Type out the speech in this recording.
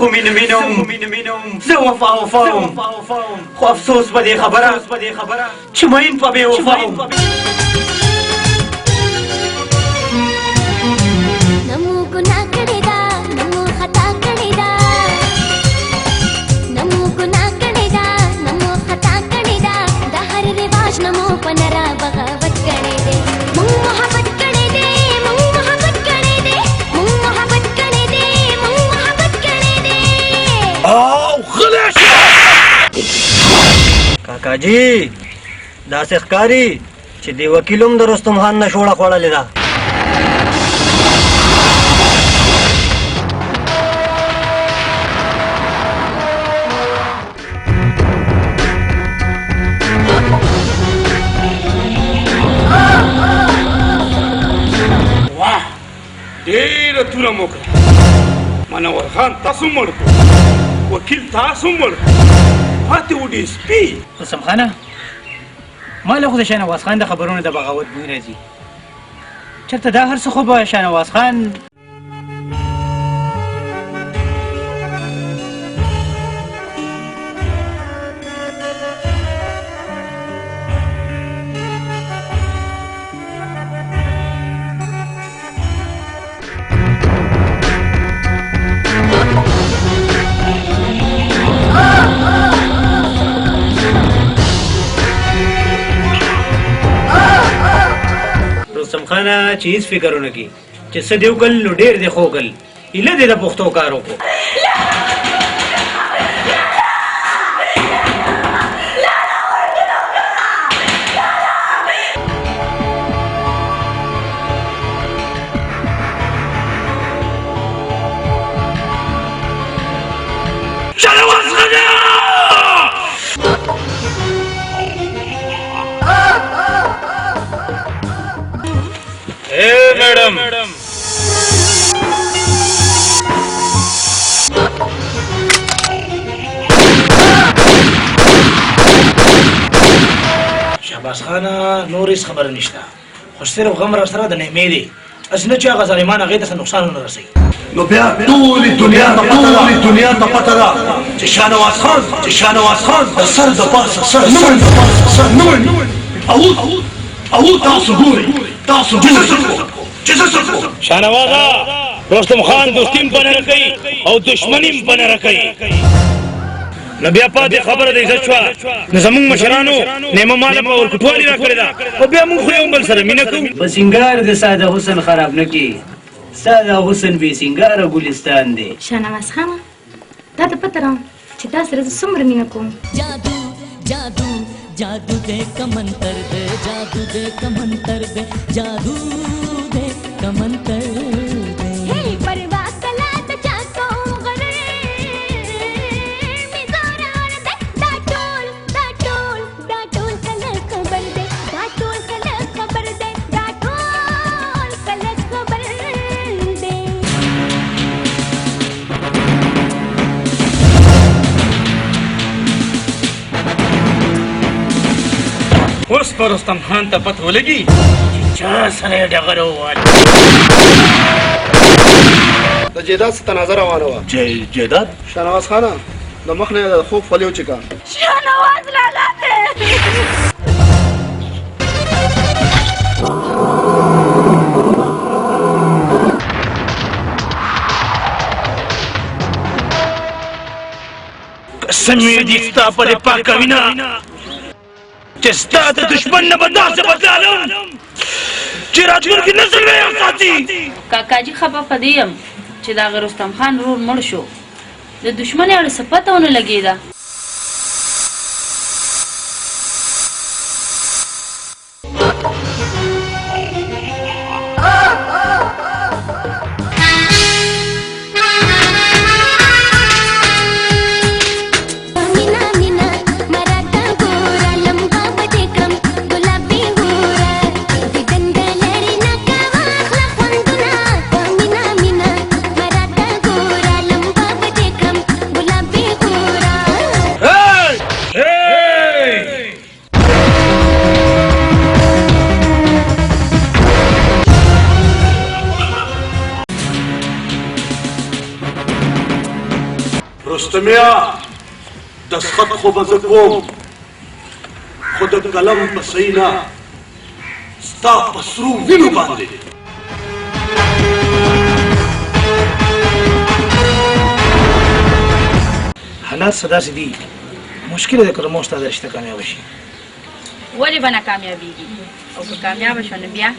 خو مینم زه وفا وفاوم خو افسوس په دې خبره چې مین په بې وفاوم. کاکاجي داسې ښکاري چې دې وکیل هم د رستم خان نه شوړه خوړلې ده. واه ډېره توره مو کړه. منور خان تاسو مړ کړو، وکیل تاسو مړ کړو، پاتې و ډي اس پي. قسم خانه ما له خو د شاهنواز خان د خبرونو د بغاوت بوی راځي. چېرته دا هر څه خو به شاهنواز خان رستم خانه چې هېڅ فکر ونه کړي چې څه دې وکړل نو ډېر دې ښه وکړل. هیله دې د پښتو کار وکړو. मैडम شهباز خانه نور هیڅ خبره نشته، خو صرف غم را سره د نعمې دی. اسې نه چې هغه ظالمان هغې ته څه نقصان ونه رسوي. نو بیا ټولې دنیا ته پته ده چې شاهنواز خان د سر د پاسه سر نه وړي. او تاسو ګورئ چې څه څه شاهنوازه رستم خان دوستیم په نه کوي او دشمنیم په نه کوي. نو بیا پاتې خبره د عزت شوه. نو زموږ مشرانو نیمه ماله په ورکوټوالي راکړې ده، خو بیا موږ خو یو بل سره مینه کوو. په سینګار د ساده حسن خراب نه کړي. ساده حسن بې سینګاره ګلستان دی. شاهنواز خانه تا ته پته راوړم چې تا سره زه څومره مینه کوم. जादू दे कमंतर दे, जादू दे कमंतर दे, जादू दे कमंतर दे. Hey, परवा कला त जाको गरे मिजोरा दे दाटोल कल खबर दे, दाटोल कल खबर दे, दाटोल कल खबर दे. اوس په رستم خان ته پته ولګي چې چا سره یې ډغره ووهله. د جیداد څه تنازع روانه وه. جیداد شاهنواز خانه د مخ نه یې د خوب فلې وچېکه. شاهنواز لالا دی. قسم یې دي ستا په دې پاکه وینه چې ستا د دشمن نه به داسې بدلالم چې راتلونکي نسل به یې وساتي. کاکاجي خفه په دې یم چې د هغه رستم خان ورور مړ شو، د دشمن یې څه پته ونه لګېده. गुलाबी رستمیا دسخط خو به زه کوم خو د قلم په صحیح نه ستا په سرو وینو باندې حالات څه داسې دي مشکله ده که زموږ ستا دا رشته کامیابه شي ولې به نه کامیابېږي او که کامیابه شو نو بیا